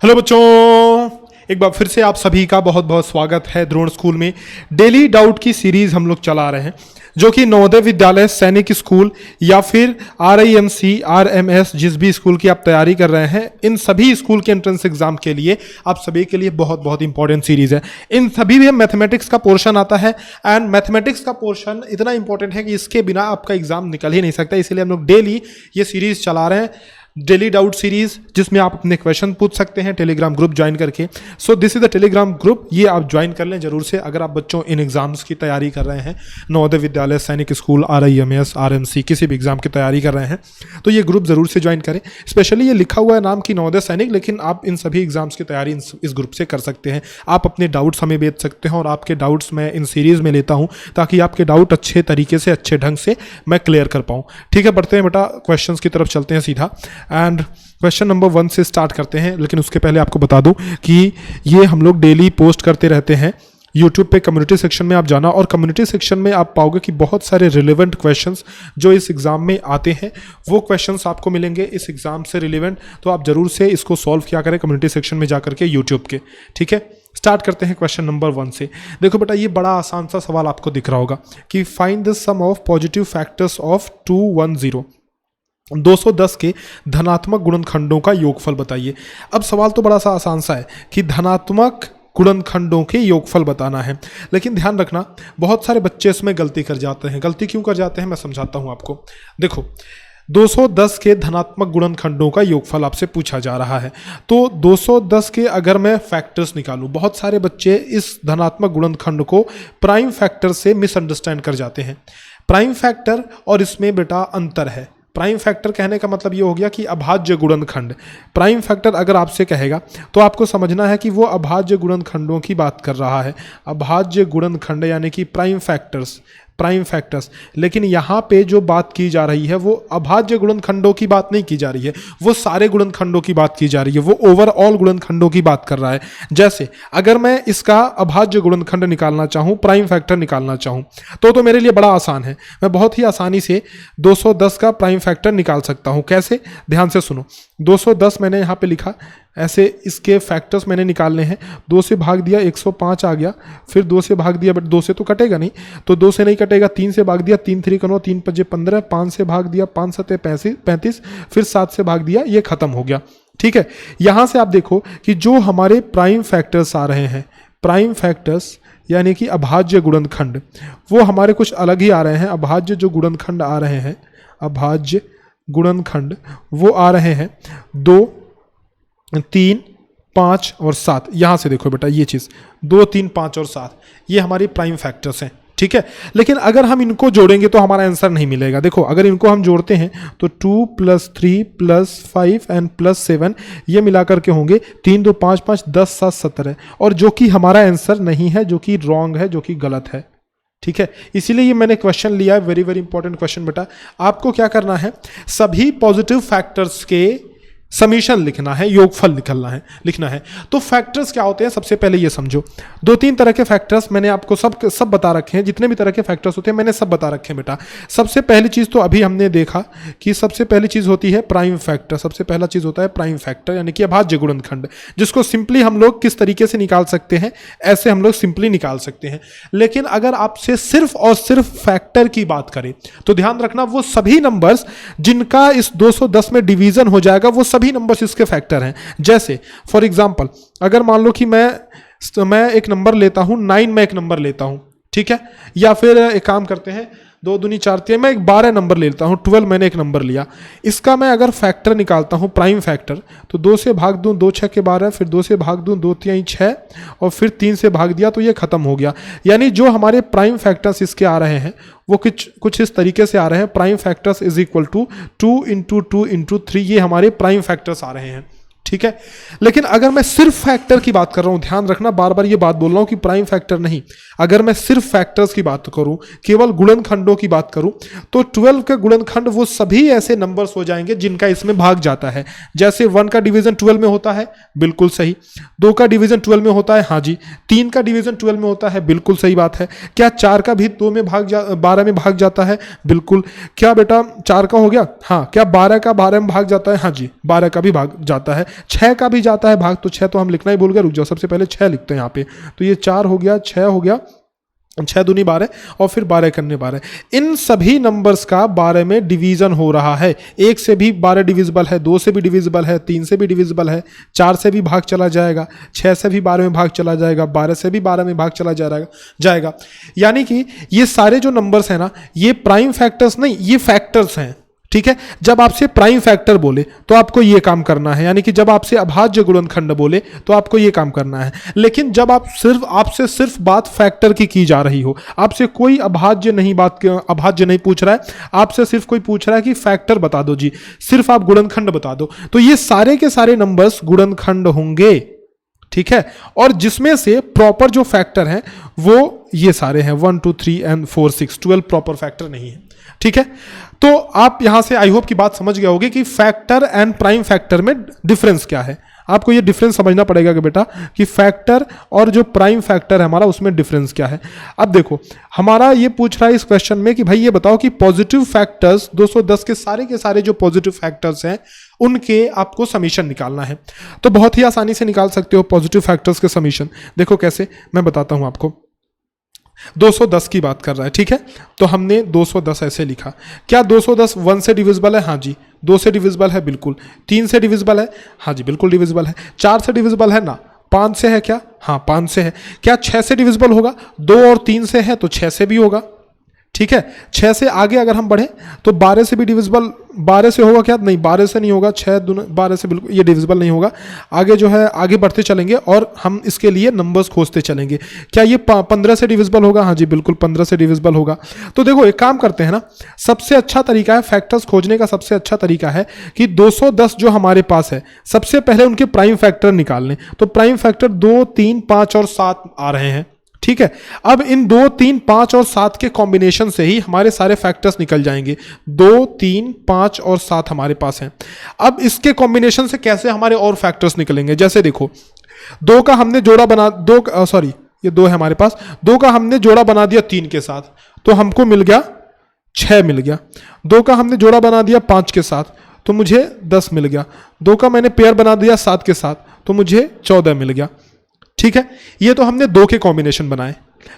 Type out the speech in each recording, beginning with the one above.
Hello बच्चों, एक बार फिर से आप सभी का बहुत बहुत स्वागत है द्रोण स्कूल में। डेली डाउट की सीरीज हम लोग चला रहे हैं जो कि नवोदय विद्यालय सैनिक स्कूल या फिर RIMC RMS जिस भी स्कूल की आप तैयारी कर रहे हैं, इन सभी स्कूल के एंट्रेंस एग्जाम के लिए आप सभी के लिए बहुत बहुत इंपॉर्टेंट सीरीज है। इन सभी में मैथमेटिक्स का पोर्शन आता है एंड मैथमेटिक्स का पोर्शन इतना इंपॉर्टेंट है कि इसके बिना आपका एग्जाम निकल ही नहीं सकता। इसीलिए हम लोग डेली ये सीरीज चला रहे हैं, डेली डाउट सीरीज, जिसमें आप अपने क्वेश्चन पूछ सकते हैं टेलीग्राम ग्रुप ज्वाइन करके। So this is the Telegram group, ये आप ज्वाइन कर लें जरूर से अगर आप बच्चों इन एग्जाम्स की तैयारी कर रहे हैं, नवोदय विद्यालय सैनिक स्कूल RIMS RMC किसी भी एग्जाम की तैयारी कर रहे हैं तो ये ग्रुप जरूर से ज्वाइन करें। स्पेशली ये लिखा हुआ है नाम की नवोदय सैनिक, लेकिन आप इन सभी एग्जाम्स की तैयारी इस ग्रुप से कर सकते हैं। आप अपने डाउट्स हमें भेज सकते हैं और आपके डाउट्स मैं इन सीरीज में लेता हूँ ताकि आपके डाउट अच्छे तरीके से अच्छे ढंग से मैं क्लियर कर पाऊँ। ठीक है, बढ़ते हैं बेटा, क्वेश्चन की तरफ चलते हैं सीधा एंड क्वेश्चन नंबर 1 से स्टार्ट करते हैं। लेकिन उसके पहले आपको बता दूं कि ये हम लोग डेली पोस्ट करते रहते हैं यूट्यूब पे। कम्युनिटी सेक्शन में आप जाना और कम्युनिटी सेक्शन में आप पाओगे कि बहुत सारे रिलेवेंट क्वेश्चंस जो इस एग्जाम में आते हैं वो क्वेश्चंस आपको मिलेंगे इस एग्जाम से रिलेवेंट। तो आप जरूर से इसको सॉल्व किया करें कम्युनिटी सेक्शन में जा करके यूट्यूब के। ठीक है, स्टार्ट करते हैं क्वेश्चन नंबर 1 से। देखो बेटा, ये बड़ा आसान सा सवाल आपको दिख रहा होगा कि find the sum of positive factors of 210 210 के धनात्मक गुणनखंडों का योगफल बताइए। अब सवाल तो बड़ा सा आसान सा है कि धनात्मक गुणनखंडों के योगफल बताना है, लेकिन ध्यान रखना बहुत सारे बच्चे इसमें गलती कर जाते हैं। गलती क्यों कर जाते हैं मैं समझाता हूं आपको। देखो, 210 के धनात्मक गुणनखंडों का योगफल आपसे पूछा जा रहा है, तो 210 के अगर मैं फैक्टर्स निकालूं, बहुत सारे बच्चे इस धनात्मक गुणनखंड को प्राइम फैक्टर से मिसअंडरस्टैंड कर जाते हैं। प्राइम फैक्टर और इसमें बेटा अंतर है। प्राइम फैक्टर कहने का मतलब ये हो गया कि अभाज्य गुणनखंड। प्राइम फैक्टर अगर आपसे कहेगा तो आपको समझना है कि वो अभाज्य गुणनखंडों की बात कर रहा है। अभाज्य गुणनखंड यानी कि प्राइम फैक्टर्स। लेकिन यहाँ पे जो बात की जा रही है वो अभाज्य गुणनखंडों की बात नहीं की जा रही है, वो सारे गुणनखंडों की बात की जा रही है, वो ओवरऑल गुणनखंडों की बात कर रहा है। जैसे अगर मैं इसका अभाज्य गुणनखंड निकालना चाहूँ, प्राइम फैक्टर निकालना चाहूँ, तो मेरे लिए बड़ा आसान है। मैं बहुत ही आसानी से 210 का प्राइम फैक्टर निकाल सकता हूँ। कैसे? ध्यान से सुनो। 210 मैंने यहाँ पे लिखा, ऐसे इसके फैक्टर्स मैंने निकालने हैं। 2 से भाग दिया 105 आ गया, फिर 2 से भाग दिया, बट 2 से तो कटेगा नहीं, तो 2 से नहीं कटेगा, 3 से भाग दिया, 3 3 9, 3 5 15, 5 से भाग दिया, 5 7 35, फिर 7 से भाग दिया, ये खत्म हो गया। ठीक है, यहाँ से आप देखो कि जो हमारे प्राइम फैक्टर्स आ रहे हैं, प्राइम फैक्टर्स यानी कि अभाज्य गुणनखंड, वो हमारे कुछ अलग ही आ रहे हैं। अभाज्य जो गुणनखंड आ रहे हैं, अभाज्य गुणनखंड वो आ रहे हैं 2 3 5 और 7। यहां से देखो बेटा, ये चीज 2 3 5 और 7 ये हमारी प्राइम फैक्टर्स हैं। ठीक है, लेकिन अगर हम इनको जोड़ेंगे तो हमारा आंसर नहीं मिलेगा। देखो, अगर इनको हम जोड़ते हैं तो 2 + 3 + 5 एंड +7 ये मिलाकर के होंगे 3 2 5 5 10 7 17, और जो कि हमारा आंसर नहीं है, जो कि रॉन्ग है, जो कि गलत है। ठीक है, इसीलिए ये मैंने क्वेश्चन लिया है, वेरी वेरी इंपॉर्टेंट क्वेश्चन बेटा। आपको क्या करना है, सभी पॉजिटिव फैक्टर्स के समीशन लिखना है, योगफल लिखना है। तो फैक्टर्स क्या होते हैं सबसे पहले ये समझो। 2-3 तरह के फैक्टर्स मैंने आपको सब बता रखे हैं, जितने भी तरह के फैक्टर्स होते हैं मैंने सब बता रखे हैं बेटा। सबसे पहली चीज तो अभी हमने देखा कि सबसे पहली चीज होती है प्राइम फैक्टर। सबसे पहला चीज होता है प्राइम फैक्टर यानी कि अभाज्य गुणनखंड, जिसको सिंपली हम लोग किस तरीके से निकाल सकते हैं, ऐसे हम लोग सिंपली निकाल सकते हैं। लेकिन अगर आपसे सिर्फ और सिर्फ फैक्टर की बात करें तो ध्यान रखना, वो सभी नंबर्स जिनका इस 210 में डिवीजन हो जाएगा वो सभी नंबर्स इसके फैक्टर हैं। जैसे फॉर एग्जांपल, अगर मान लो कि मैं एक नंबर लेता हूं 9, मैं एक नंबर लेता हूं, ठीक है, या फिर एक काम करते हैं 2 दूनी 4 3, मैं एक 12 नंबर लेता हूं, 12 मैंने एक नंबर लिया। इसका मैं अगर फैक्टर निकालता हूं, प्राइम फैक्टर, तो 2 से भाग दूं 2 6 के 12, फिर 2 से भाग दूं 2 3 6 और फिर 3 से भाग दिया तो ये खत्म हो गया। यानी जो हमारे प्राइम फैक्टर्स इसके आ रहे हैं वो कुछ इस तरीके से आ रहे हैं। Prime factors is equal to 2 × 2 × 3, ये हमारे प्राइम फैक्टर्स आ रहे हैं। ठीक है, लेकिन अगर मैं सिर्फ फैक्टर की बात कर रहा हूं, ध्यान रखना बार बार ये बात बोल रहा हूं कि प्राइम फैक्टर नहीं, अगर मैं सिर्फ फैक्टर्स की बात करूं, केवल गुणनखंडों की बात करूं, तो 12 के गुणनखंड वो सभी ऐसे नंबर्स हो जाएंगे जिनका इसमें भाग जाता है। जैसे 1 का डिवीजन 12 में होता है, बिल्कुल सही। 2 का डिवीजन 12 में होता है, हाँ जी। 3 का डिवीजन 12 में होता है, बिल्कुल सही बात है। क्या 4 का भी 12 में भाग जाता है? बिल्कुल। क्या बेटा 4 का हो गया? हाँ। क्या 12 का 12 में भाग जाता है? हाँ जी, 12 का भी भाग जाता है। 6 का भी जाता है भाग, तो 6 तो हम लिखना ही भूल गए, रुक जाओ, सबसे पहले 6 लिखते हैं यहाँ पे। तो ये 4 हो गया, 6 हो गया, 6 दूनी 12 और फिर 12 करने 12। इन सभी नंबर्स का 12 में डिवीजन हो रहा है। 1 से भी 12 डिविजिबल है, 2 से भी डिविजिबल है, 3 से भी डिविजिबल है, 4 से भी भाग चला जाएगा, 6 से भी 12 में भाग चला जाएगा, 12 से भी 12 में भाग चला जाएगा। यानी कि ये सारे जो नंबर्स हैं ना, ये प्राइम फैक्टर्स नहीं, ये फैक्टर्स हैं। ठीक है, जब आपसे प्राइम फैक्टर बोले तो आपको ये काम करना है, यानी कि जब आपसे अभाज्य गुणनखंड बोले तो आपको ये काम करना है। लेकिन जब आपसे सिर्फ बात फैक्टर की जा रही हो, आपसे कोई अभाज्य नहीं पूछ रहा है, आपसे सिर्फ कोई पूछ रहा है कि फैक्टर बता दो जी, सिर्फ आप गुणनखंड बता दो, तो ये सारे के सारे नंबर्स गुणनखंड होंगे। ठीक है, और जिसमें से प्रॉपर जो फैक्टर हैं वो ये सारे हैं, 1 2 3 एंड 4 6, 12 प्रॉपर फैक्टर नहीं है। ठीक है, तो आप यहां से आई होप की बात समझ गए होगे कि फैक्टर एंड प्राइम फैक्टर में डिफरेंस क्या है। आपको ये डिफरेंस समझना पड़ेगा कि बेटा कि फैक्टर और जो प्राइम फैक्टर है हमारा, उसमें डिफरेंस क्या है। अब देखो, हमारा ये पूछ रहा है इस क्वेश्चन में कि भाई ये बताओ कि पॉजिटिव फैक्टर्स 210 के सारे जो पॉजिटिव फैक्टर्स हैं उनके आपको समीशन निकालना है। तो बहुत ही आसानी से निकाल सकते हो पॉजिटिव फैक्टर्स के समीशन। देखो कैसे, मैं बताता हूं आपको। 210 की बात कर रहा है, ठीक है, तो हमने 210 ऐसे लिखा। क्या 210 1 से डिविजिबल है? हाँ जी। 2 से डिविजिबल है? बिल्कुल। 3 से डिविजिबल है? हाँ जी बिल्कुल डिविजिबल है। 4 से डिविजिबल है ना? 5 से है क्या? हाँ 5 से है। क्या 6 से डिविजिबल होगा? 2 और 3 से है तो 6 से भी होगा। ठीक है, 6 से आगे अगर हम बढ़े तो 12 से भी डिविजिबल, 12 से होगा क्या? नहीं, 12 से नहीं होगा। 6 12 से बिल्कुल ये डिविजिबल नहीं होगा। आगे जो है आगे बढ़ते चलेंगे और हम इसके लिए नंबर्स खोजते चलेंगे। क्या ये 15 से डिविजिबल होगा? हाँ जी बिल्कुल 15 से डिविजिबल होगा। तो देखो एक काम करते हैं ना, सबसे अच्छा तरीका है फैक्टर्स खोजने का, सबसे अच्छा तरीका है कि 210 जो हमारे पास है, सबसे पहले उनके प्राइम फैक्टर निकाल लें। तो प्राइम फैक्टर 2 3 5 और 7 आ रहे हैं। ठीक है, अब इन 2 3 5 और 7 के कॉम्बिनेशन से ही हमारे सारे फैक्टर्स निकल जाएंगे। 2 3 5 और 7 हमारे पास हैं। अब इसके कॉम्बिनेशन से कैसे हमारे और फैक्टर्स निकलेंगे? जैसे देखो, 2 का हमने जोड़ा बना ये 2 है हमारे पास, 2 का हमने जोड़ा बना दिया 3 के साथ तो हमको मिल गया 6 मिल गया। 2 का हमने जोड़ा बना दिया 5 के साथ तो मुझे 10 मिल गया। 2 का मैंने पेयर बना दिया 7 के साथ तो मुझे 14 मिल गया। ठीक है, ये तो हमने 2 के कॉम्बिनेशन बनाए।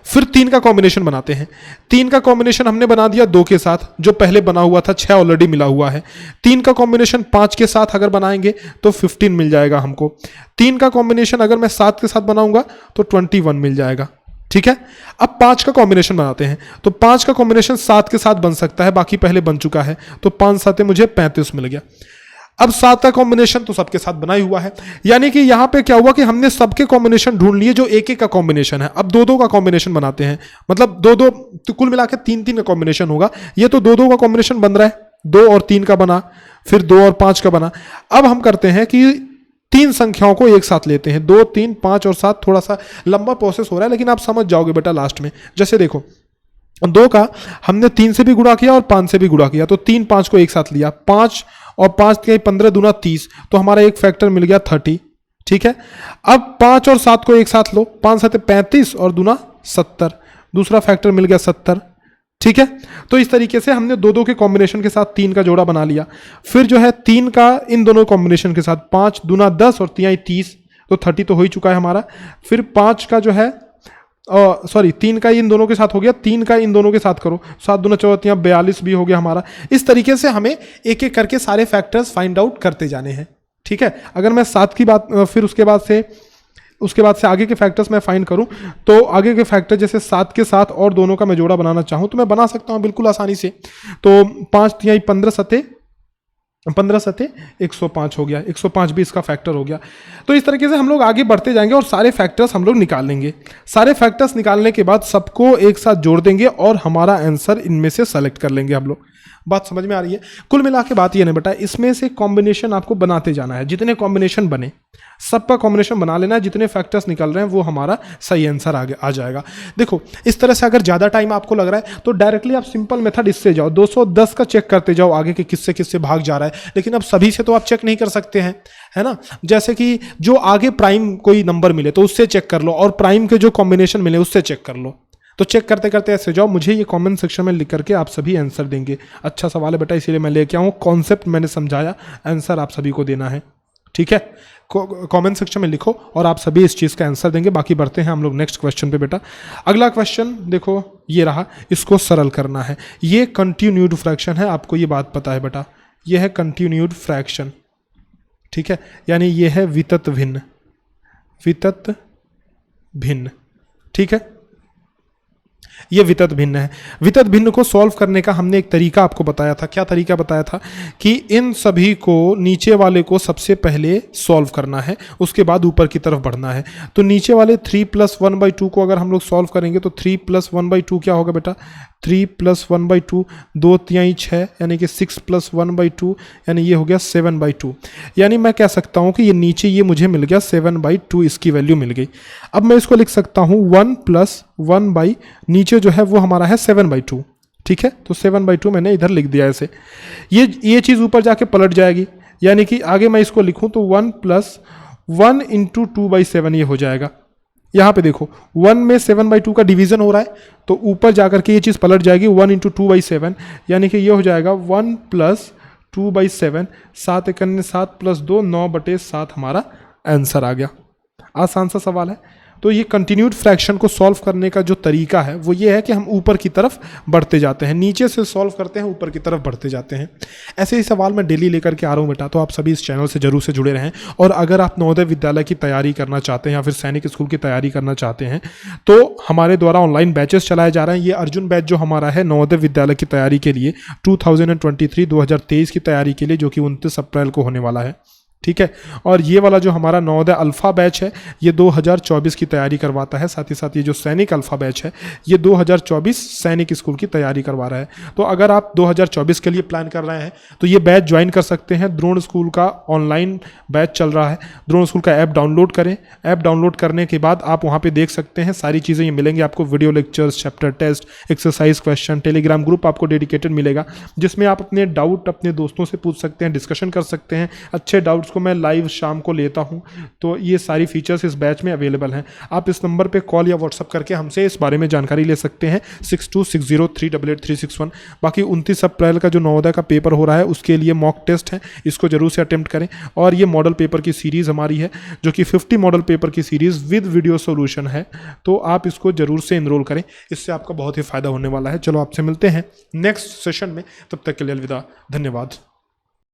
फिर 3 का कॉम्बिनेशन बनाते हैं। 3 का कॉम्बिनेशन हमने बना दिया 2 के साथ, जो पहले बना हुआ था, 6 ऑलरेडी मिला हुआ है। 3 का कॉम्बिनेशन 5 के साथ अगर बनाएंगे तो 15 मिल जाएगा हमको। 3 का कॉम्बिनेशन अगर मैं 7 के साथ बनाऊंगा तो 21 मिल जाएगा। ठीक है, अब 5 का कॉम्बिनेशन बनाते हैं। तो 5 का कॉम्बिनेशन 7 के साथ बन सकता है, बाकी पहले बन चुका है, तो 5 7 मुझे 35 मिल गया। अब 7 का कॉम्बिनेशन तो सबके साथ बना ही हुआ है, यानी कि यहां पे क्या हुआ कि हमने सबके कॉम्बिनेशन ढूंढ लिए जो एक एक का कॉम्बिनेशन है। अब 2 का कॉम्बिनेशन बनाते हैं, मतलब 2 तो कुल मिलाकर 3 का कॉम्बिनेशन होगा। ये तो 2 का कॉम्बिनेशन बन रहा है, 2 और 3 का बना, फिर 2 और 5 का बना। अब हम करते हैं कि 3 संख्याओं को एक साथ लेते हैं, 2 3 5 और 7। थोड़ा सा लंबा प्रोसेस हो रहा है लेकिन आप समझ जाओगे बेटा लास्ट में। जैसे देखो, 2 का हमने 3 से भी गुणा किया और 5 से भी गुणा किया, तो 3 5 को एक साथ लिया, 5 और 5 के 15 दूना 30, तो हमारा एक फैक्टर मिल गया 30। ठीक है, अब 5 और 7 को एक साथ लो, 5 7 35 और दूना 70, दूसरा फैक्टर मिल गया 70। ठीक है, तो इस तरीके से हमने 2 के कॉम्बिनेशन के साथ 3 का जोड़ा बना लिया। फिर जो है 3 का इन दोनों कॉम्बिनेशन के साथ 5 दूना 10 और 3 30, तो 30 तो हो ही चुका है हमारा। फिर 5 का जो है 3 का इन दोनों के साथ हो गया, 3 का इन दोनों के साथ करो, 7 दूना 14 42 भी हो गया हमारा। इस तरीके से हमें एक एक करके सारे फैक्टर्स फाइंड आउट करते जाने हैं। ठीक है, अगर मैं 7 की बात फिर उसके बाद से आगे के फैक्टर्स मैं फाइंड करूं तो आगे के फैक्टर जैसे 7 के साथ और दोनों का मैं जोड़ा बनाना चाहूं तो मैं बना सकता हूं बिल्कुल आसानी से। तो 5 3 15 7 105 हो गया, 105 भी इसका फैक्टर हो गया। तो इस तरीके से हम लोग आगे बढ़ते जाएंगे और सारे फैक्टर्स हम लोग निकाल लेंगे। सारे फैक्टर्स निकालने के बाद सबको एक साथ जोड़ देंगे और हमारा आंसर इनमें से सेलेक्ट कर लेंगे हम लोग। बात समझ में आ रही है? कुल मिला के बात ये ना बेटा, इसमें से कॉम्बिनेशन आपको बनाते जाना है। जितने कॉम्बिनेशन बने सबका कॉम्बिनेशन बना लेना है, जितने फैक्टर्स निकल रहे हैं वो हमारा सही आंसर आगे आ जाएगा। देखो इस तरह से अगर ज़्यादा टाइम आपको लग रहा है तो डायरेक्टली आप सिंपल मेथड इससे जाओ, 210 का चेक करते जाओ आगे के किससे किससे भाग जा रहा है। लेकिन अब सभी से तो आप चेक नहीं कर सकते हैं, है ना। जैसे कि जो आगे प्राइम कोई नंबर मिले तो उससे चेक कर लो, और प्राइम के जो कॉम्बिनेशन मिले उससे चेक कर लो। तो चेक करते करते ऐसे जाओ, मुझे ये कमेंट सेक्शन में लिख करके आप सभी आंसर देंगे। अच्छा सवाल है बेटा, इसीलिए मैं लेके आऊँ, कॉन्सेप्ट मैंने समझाया, आंसर आप सभी को देना है। ठीक है, कमेंट सेक्शन में लिखो और आप सभी इस चीज़ का आंसर देंगे। बाकी बढ़ते हैं हम लोग नेक्स्ट क्वेश्चन पे बेटा। अगला क्वेश्चन देखो ये रहा, इसको सरल करना है। ये कंटिन्यूड फ्रैक्शन है, आपको ये बात पता है बेटा, ये है कंटिन्यूड फ्रैक्शन, ठीक है, यानी ये है वितत भिन्न, वितत भिन्न, ठीक है, ये वितत भिन्न है। वितत भिन्न को सॉल्व करने का हमने एक तरीका आपको बताया था। क्या तरीका बताया था कि इन सभी को, नीचे वाले को सबसे पहले सॉल्व करना है, उसके बाद ऊपर की तरफ बढ़ना है। तो नीचे वाले 3 + 1/2 को अगर हम लोग सॉल्व करेंगे तो 3 + 1/2 क्या होगा बेटा, 3 + 1/2, 2×3 6, यानी कि 6 + 1/2, यानी ये हो गया 7/2। यानी मैं कह सकता हूँ कि ये नीचे ये मुझे मिल गया 7/2, इसकी वैल्यू मिल गई। अब मैं इसको लिख सकता हूँ 1 + 1 नीचे जो है वो हमारा है 7/2, ठीक है, तो 7/2 मैंने इधर लिख दिया ऐसे। ये चीज़ ऊपर जाके पलट जाएगी, यानी कि आगे मैं इसको लिखूँ तो 1 + 1 × 2/7 ये हो जाएगा। यहाँ पे देखो 1 में 7/2 का डिवीजन हो रहा है, तो ऊपर जाकर के ये चीज़ पलट जाएगी 1 × 2/7, यानी कि ये हो जाएगा 1 + 2/7, 7 × 7 + 2 9/7 हमारा आंसर आ गया। आसान सा सवाल है। तो ये कंटिन्यूड फ्रैक्शन को सॉल्व करने का जो तरीका है वो ये है कि हम ऊपर की तरफ बढ़ते जाते हैं, नीचे से सॉल्व करते हैं, ऊपर की तरफ बढ़ते जाते हैं। ऐसे ही सवाल मैं डेली लेकर के आ रहा हूँ बेटा, तो आप सभी इस चैनल से जरूर से जुड़े रहें। और अगर आप नवोदय विद्यालय की तैयारी करना चाहते हैं या फिर सैनिक स्कूल की तैयारी करना चाहते हैं तो हमारे द्वारा ऑनलाइन बैचेस चलाए जा रहे हैं। ये अर्जुन बैच जो हमारा है नवोदय विद्यालय की तैयारी के लिए 2023 की तैयारी के लिए, जो कि 29 अप्रैल को होने वाला है, ठीक है। और ये वाला जो हमारा नवोदय अल्फा बैच है ये 2024 की तैयारी करवाता है। साथ ही साथ ये जो सैनिक अल्फा बैच है ये 2024 सैनिक स्कूल की तैयारी करवा रहा है। तो अगर आप 2024 के लिए प्लान कर रहे हैं तो ये बैच ज्वाइन कर सकते हैं। द्रोण स्कूल का ऑनलाइन बैच चल रहा है। द्रोण स्कूल का ऐप डाउनलोड करें। ऐप डाउनलोड करने के बाद आप वहाँ पे देख सकते हैं, सारी चीज़ें ये मिलेंगी आपको, video lectures, chapter test, exercise question. Telegram group आपको डेडिकेटेड मिलेगा जिसमें आप अपने डाउट अपने दोस्तों से पूछ सकते हैं, डिस्कशन कर सकते हैं। अच्छे डाउट्स को मैं लाइव शाम को लेता हूं, तो ये सारी फीचर्स इस बैच में अवेलेबल हैं। आप इस नंबर पे कॉल या व्हाट्सअप करके हमसे इस बारे में जानकारी ले सकते हैं 6260388361। बाकी 29 अप्रैल का जो नवोदय का पेपर हो रहा है उसके लिए मॉक टेस्ट है, इसको जरूर से अटेम्प्ट करें। और ये मॉडल पेपर की सीरीज़ हमारी है जो कि 50 मॉडल पेपर की सीरीज़ विद वीडियो सोल्यूशन है, तो आप इसको जरूर से इनरोल करें, इससे आपका बहुत ही फायदा होने वाला है। चलो आपसे मिलते हैं नेक्स्ट सेशन में, तब तक के लिए अलविदा, धन्यवाद।